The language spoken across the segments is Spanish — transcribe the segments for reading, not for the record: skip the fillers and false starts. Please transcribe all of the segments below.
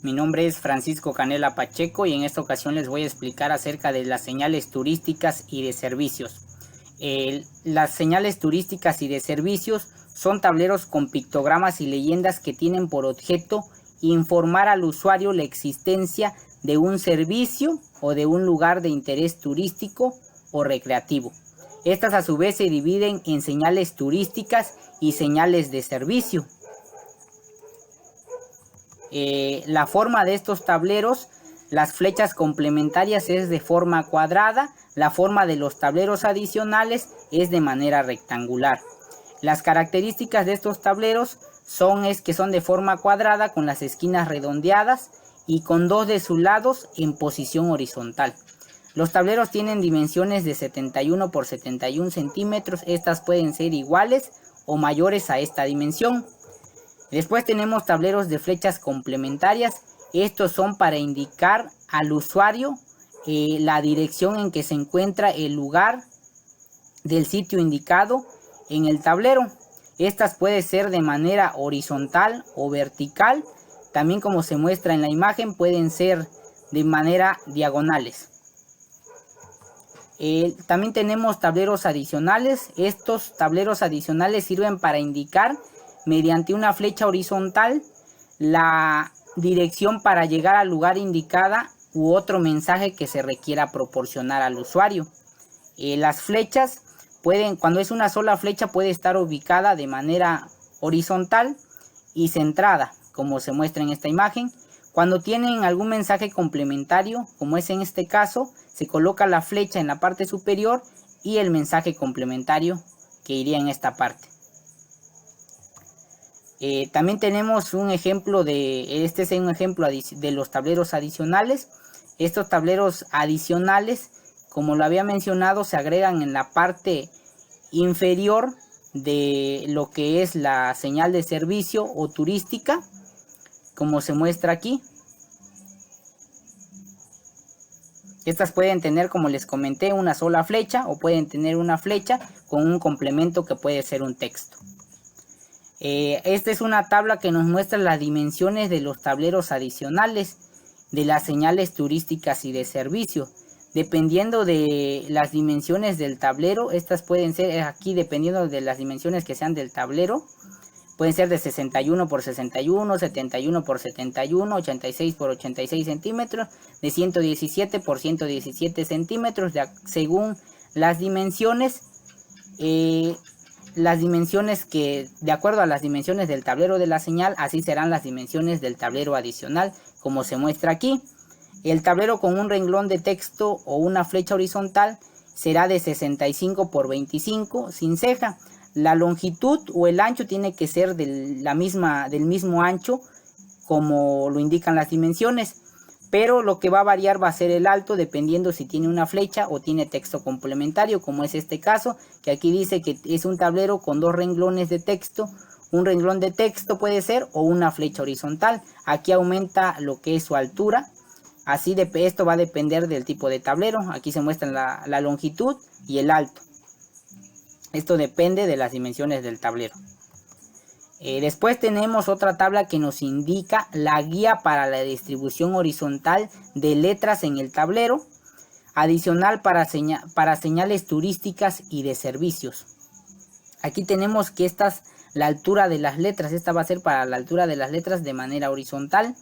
Mi nombre es Francisco Canela Pacheco y en esta ocasión les voy a explicar acerca de las señales turísticas y de servicios. Las señales turísticas y de servicios son tableros con pictogramas y leyendas que tienen por objeto informar al usuario la existencia de un servicio o de un lugar de interés turístico o recreativo. Estas a su vez se dividen en señales turísticas y señales de servicio. La forma de estos tableros, las flechas complementarias es de forma cuadrada, la forma de los tableros adicionales es de manera rectangular. Las características de estos tableros que son de forma cuadrada con las esquinas redondeadas y con dos de sus lados en posición horizontal. Los tableros tienen dimensiones de 71 por 71 centímetros, estas pueden ser iguales o mayores a esta dimensión. Después tenemos tableros de flechas complementarias. Estos son para indicar al usuario la dirección en que se encuentra el lugar del sitio indicado en el tablero. Estas pueden ser de manera horizontal o vertical. También, como se muestra en la imagen, pueden ser de manera diagonales. También tenemos tableros adicionales. Estos tableros adicionales sirven para indicar mediante una flecha horizontal la dirección para llegar al lugar indicada u otro mensaje que se requiera proporcionar al usuario. Las flechas cuando es una sola flecha, puede estar ubicada de manera horizontal y centrada, como se muestra en esta imagen. Cuando tienen algún mensaje complementario, como es en este caso, se coloca la flecha en la parte superior y el mensaje complementario que iría en esta parte. También tenemos un ejemplo este es un ejemplo de los tableros adicionales. Estos tableros adicionales, como lo había mencionado, se agregan en la parte inferior de lo que es la señal de servicio o turística, como se muestra aquí. Estas pueden tener, como les comenté, una sola flecha o pueden tener una flecha con un complemento que puede ser un texto. Esta es una tabla que nos muestra las dimensiones de los tableros adicionales de las señales turísticas y de servicio. Dependiendo de las dimensiones del tablero, estas pueden ser aquí, dependiendo de las dimensiones que sean del tablero, pueden ser de 61 por 61, 71 por 71, 86 por 86 centímetros, de 117 por 117 centímetros, según las dimensiones. De acuerdo a las dimensiones del tablero de la señal, así serán las dimensiones del tablero adicional, como se muestra aquí. El tablero con un renglón de texto o una flecha horizontal será de 65 por 25 sin ceja. La longitud o el ancho tiene que ser del mismo ancho como lo indican las dimensiones, pero lo que va a variar va a ser el alto dependiendo si tiene una flecha o tiene texto complementario, como es este caso, que aquí dice que es un tablero con dos renglones de texto. Un renglón de texto puede ser o una flecha horizontal. Aquí aumenta lo que es su altura. Así esto va a depender del tipo de tablero. Aquí se muestra la longitud y el alto. Esto depende de las dimensiones del tablero. Después tenemos otra tabla que nos indica la guía para la distribución horizontal de letras en el tablero, adicional para señales turísticas y de servicios. Aquí tenemos que la altura de las letras. Esta va a ser para la altura de las letras de manera horizontal.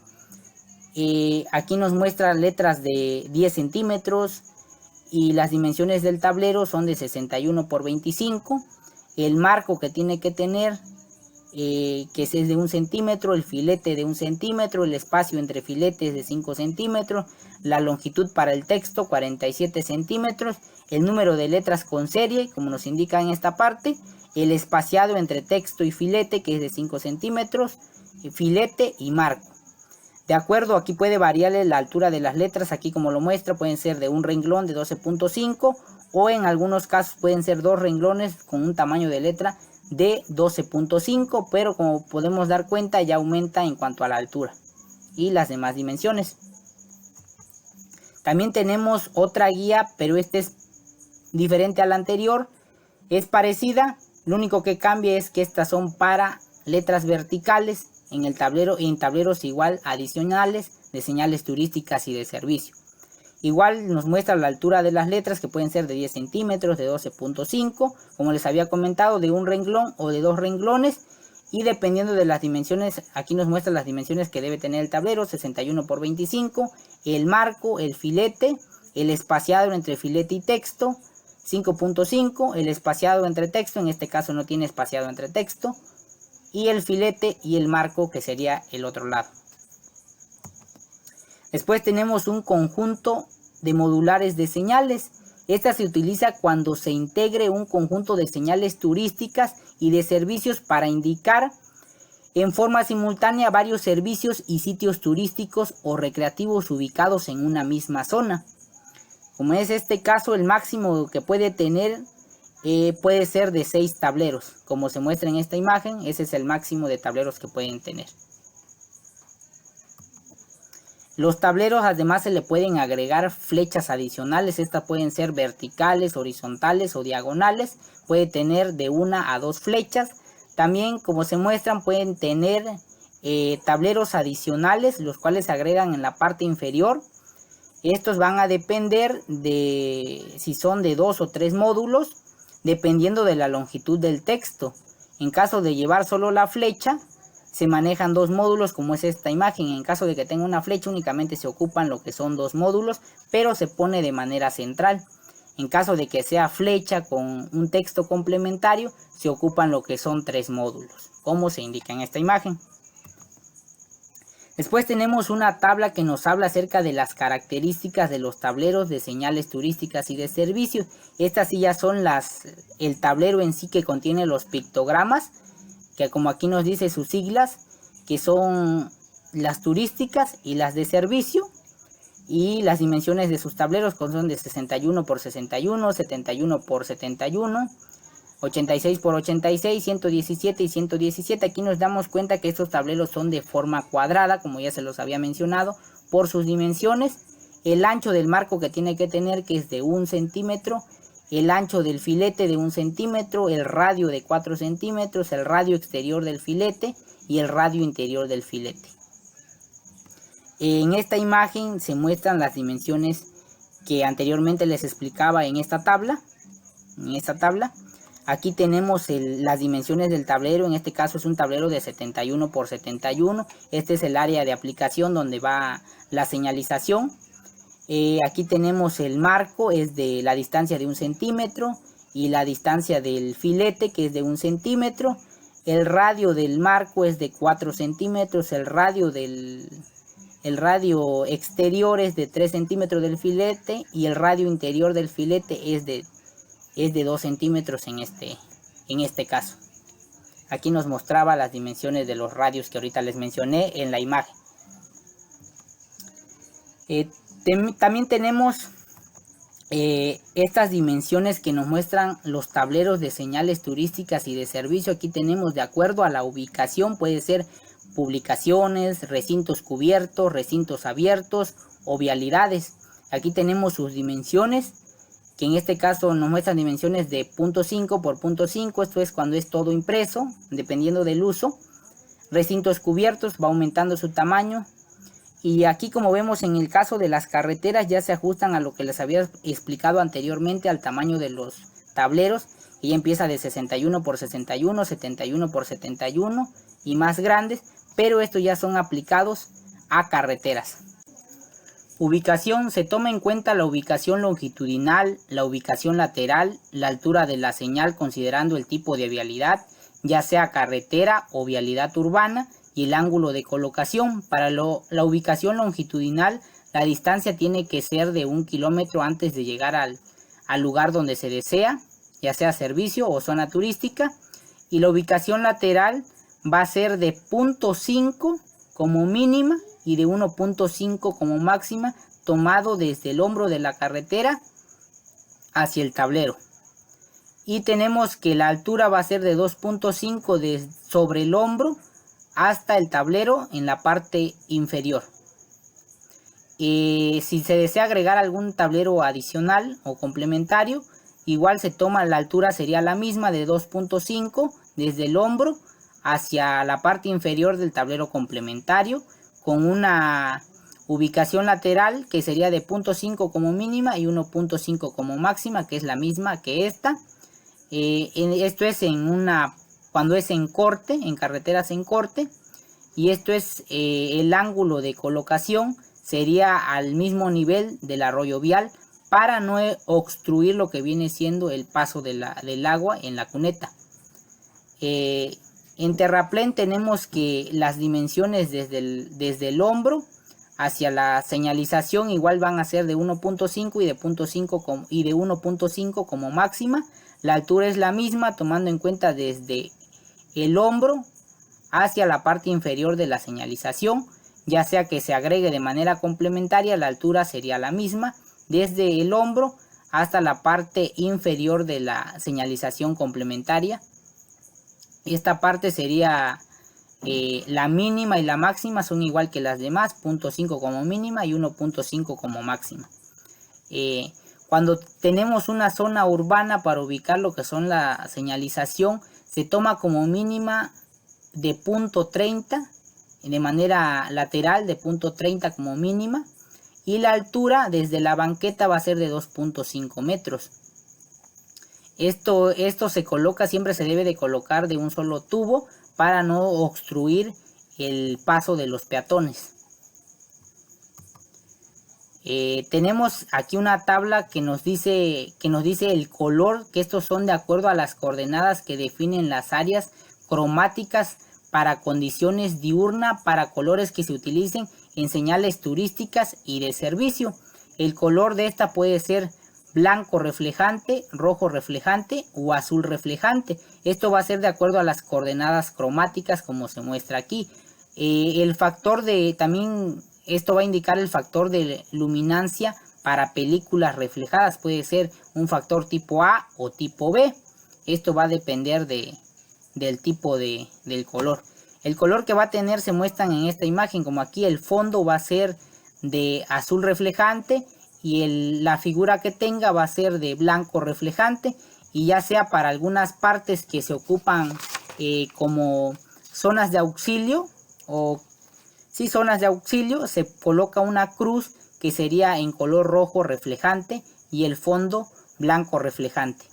Aquí nos muestra letras de 10 centímetros y las dimensiones del tablero son de 61 por 25. El marco que tiene que tener, que es de 1 centímetro, el filete de 1 centímetro, el espacio entre filetes de 5 centímetros, la longitud para el texto 47 centímetros, el número de letras con serie, como nos indica en esta parte, el espaciado entre texto y filete, que es de 5 centímetros, filete y marco. De acuerdo, aquí puede variarle la altura de las letras, aquí como lo muestra, pueden ser de un renglón de 12.5 o en algunos casos pueden ser dos renglones con un tamaño de letra de 12.5, pero como podemos dar cuenta ya aumenta en cuanto a la altura y las demás dimensiones. También tenemos otra guía, pero esta es diferente a la anterior, es parecida, lo único que cambia es que estas son para letras verticales. en el tablero, en tableros igual adicionales de señales turísticas y de servicio. Igual nos muestra la altura de las letras, que pueden ser de 10 centímetros, de 12.5, como les había comentado, de un renglón o de 2 renglones. Y dependiendo de las dimensiones, aquí nos muestra las dimensiones que debe tener el tablero: 61 por 25, el marco, el filete, el espaciado entre filete y texto, 5.5, el espaciado entre texto, en este caso no tiene espaciado entre texto, y el filete y el marco, que sería el otro lado. Después tenemos un conjunto de modulares de señales. Esta se utiliza cuando se integre un conjunto de señales turísticas y de servicios para indicar en forma simultánea varios servicios y sitios turísticos o recreativos ubicados en una misma zona. Como es este caso, el máximo que puede tener puede ser de 6 tableros. Como se muestra en esta imagen, ese es el máximo de tableros que pueden tener. Los tableros además se le pueden agregar flechas adicionales. Estas pueden ser verticales, horizontales o diagonales. Puede tener de 1 a 2 flechas. También, como se muestran, pueden tener tableros adicionales, los cuales se agregan en la parte inferior. Estos van a depender de si son de 2 o 3 módulos, dependiendo de la longitud del texto. En caso de llevar solo la flecha, se manejan 2 módulos, como es esta imagen. En caso de que tenga una flecha, únicamente se ocupan lo que son 2 módulos, pero se pone de manera central. En caso de que sea flecha con un texto complementario, se ocupan lo que son 3 módulos, como se indica en esta imagen. Después tenemos una tabla que nos habla acerca de las características de los tableros de señales turísticas y de servicio. Estas sí ya son el tablero en sí, que contiene los pictogramas, que como aquí nos dice sus siglas, que son las turísticas y las de servicio. Y las dimensiones de sus tableros son de 61 por 61, 71 por 71, 86 por 86, 117 y 117. Aquí nos damos cuenta que estos tableros son de forma cuadrada, como ya se los había mencionado, por sus dimensiones. El ancho del marco que tiene que tener, que es de 1 centímetro, el ancho del filete de 1 centímetro, el radio de 4 centímetros, el radio exterior del filete y el radio interior del filete. En esta imagen se muestran las dimensiones que anteriormente les explicaba en esta tabla. Aquí tenemos las dimensiones del tablero. En este caso es un tablero de 71 por 71. Este es el área de aplicación donde va la señalización. Aquí tenemos el marco, es de la distancia de 1 centímetro, y la distancia del filete, que es de 1 centímetro. El radio del marco es de 4 centímetros. El radio exterior es de 3 centímetros del filete, y el radio interior del filete es de 2 centímetros en este caso. Aquí nos mostraba las dimensiones de los radios que ahorita les mencioné en la imagen. También tenemos estas dimensiones que nos muestran los tableros de señales turísticas y de servicio. Aquí tenemos, de acuerdo a la ubicación, puede ser publicaciones, recintos cubiertos, recintos abiertos o vialidades. Aquí tenemos sus dimensiones, que en este caso nos muestran dimensiones de 0.5 por 0.5, esto es cuando es todo impreso, dependiendo del uso. Recintos cubiertos, va aumentando su tamaño. Y aquí, como vemos, en el caso de las carreteras, ya se ajustan a lo que les había explicado anteriormente, al tamaño de los tableros. Y ya empieza de 61 por 61, 71 por 71 y más grandes, pero estos ya son aplicados a carreteras. Ubicación: se toma en cuenta la ubicación longitudinal, la ubicación lateral, la altura de la señal considerando el tipo de vialidad, ya sea carretera o vialidad urbana, y el ángulo de colocación. Para la ubicación longitudinal, la distancia tiene que ser de 1 kilómetro antes de llegar al lugar donde se desea, ya sea servicio o zona turística. Y la ubicación lateral va a ser de 0.5 como mínima y de 1.5 como máxima, tomado desde el hombro de la carretera hacia el tablero. Y tenemos que la altura va a ser de 2.5 sobre el hombro hasta el tablero en la parte inferior. Si se desea agregar algún tablero adicional o complementario, igual se toma, la altura sería la misma, de 2.5 desde el hombro hacia la parte inferior del tablero complementario, con una ubicación lateral que sería de 0.5 como mínima y 1.5 como máxima, que es la misma que esta. Esto es cuando es en corte, en carreteras en corte, y esto es el ángulo de colocación, sería al mismo nivel del arroyo vial para no obstruir lo que viene siendo el paso del agua en la cuneta. En terraplén tenemos que las dimensiones desde el hombro hacia la señalización igual van a ser de 1.5 y de 1.5 como máxima. La altura es la misma, tomando en cuenta desde el hombro hacia la parte inferior de la señalización, ya sea que se agregue de manera complementaria, la altura sería la misma desde el hombro hasta la parte inferior de la señalización complementaria. Esta parte sería la mínima y la máxima son igual que las demás, 0.5 como mínima y 1.5 como máxima. Cuando tenemos una zona urbana para ubicar lo que son la señalización, se toma como mínima de 0.30 de manera lateral, de 0.30 como mínima, y la altura desde la banqueta va a ser de 2.5 metros. Esto se coloca, siempre se debe de colocar de un solo tubo para no obstruir el paso de los peatones. Tenemos aquí una tabla que nos dice el color, que estos son de acuerdo a las coordenadas que definen las áreas cromáticas para condiciones diurna, para colores que se utilicen en señales turísticas y de servicio. El color de esta puede ser blanco reflejante, rojo reflejante o azul reflejante. Esto va a ser de acuerdo a las coordenadas cromáticas como se muestra aquí. Esto va a indicar el factor de luminancia para películas reflejadas. Puede ser un factor tipo A o tipo B. Esto va a depender del tipo del color. El color que va a tener se muestran en esta imagen, como aquí el fondo va a ser de azul reflejante y la figura que tenga va a ser de blanco reflejante, y ya sea para algunas partes que se ocupan como zonas de auxilio zonas de auxilio, se coloca una cruz que sería en color rojo reflejante y el fondo blanco reflejante.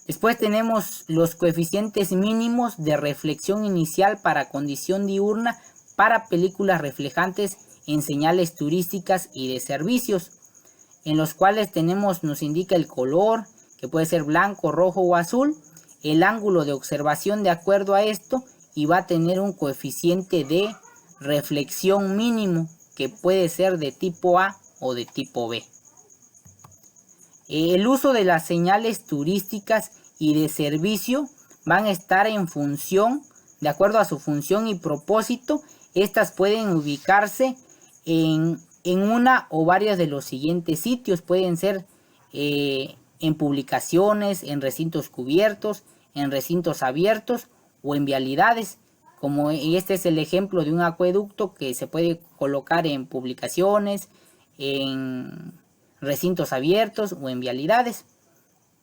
Después tenemos los coeficientes mínimos de reflexión inicial para condición diurna para películas reflejantes en señales turísticas y de servicios, en los cuales nos indica el color, que puede ser blanco, rojo o azul, el ángulo de observación de acuerdo a esto, y va a tener un coeficiente de reflexión mínimo que puede ser de tipo A o de tipo B. El uso de las señales turísticas y de servicio van a estar en función, de acuerdo a su función y propósito. Estas pueden ubicarse en una o varios de los siguientes sitios. Pueden ser en publicaciones, en recintos cubiertos, en recintos abiertos o en vialidades. Como este es el ejemplo de un acueducto que se puede colocar en publicaciones, en recintos abiertos o en vialidades.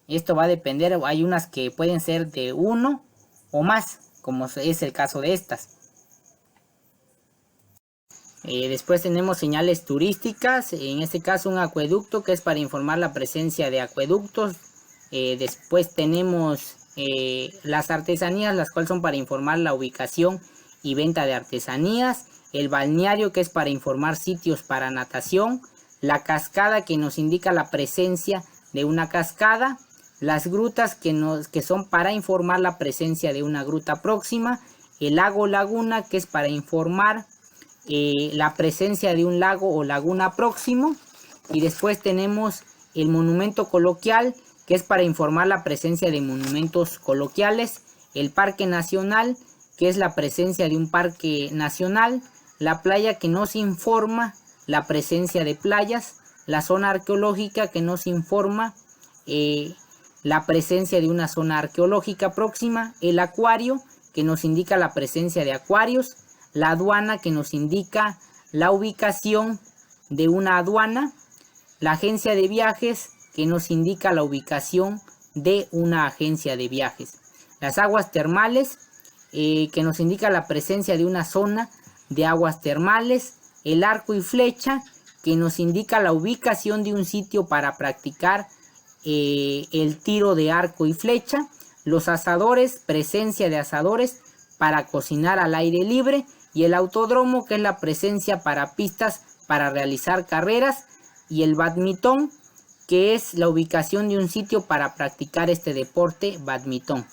Esto va a depender, hay unas que pueden ser de uno o más, como es el caso de estas. Después tenemos señales turísticas, en este caso un acueducto que es para informar la presencia de acueductos. Después tenemos las artesanías, las cuales son para informar la ubicación y venta de artesanías. El balneario, que es para informar sitios para natación. La cascada, que nos indica la presencia de una cascada. Las grutas, que son para informar la presencia de una gruta próxima. El lago o laguna, que es para informar la presencia de un lago o laguna próximo. Y después tenemos el monumento coloquial, que es para informar la presencia de monumentos coloquiales. El parque nacional, que es la presencia de un parque nacional. La playa, que nos informa la presencia de playas. La zona arqueológica, que nos informa la presencia de una zona arqueológica próxima. El acuario, que nos indica la presencia de acuarios. La aduana, que nos indica la ubicación de una aduana. La agencia de viajes, que nos indica la ubicación de una agencia de viajes. Las aguas termales, que nos indica la presencia de una zona de aguas termales, el arco y flecha, que nos indica la ubicación de un sitio para practicar el tiro de arco y flecha, los asadores, presencia de asadores para cocinar al aire libre, y el autódromo, que es la presencia para pistas para realizar carreras, y el badminton, que es la ubicación de un sitio para practicar este deporte badminton.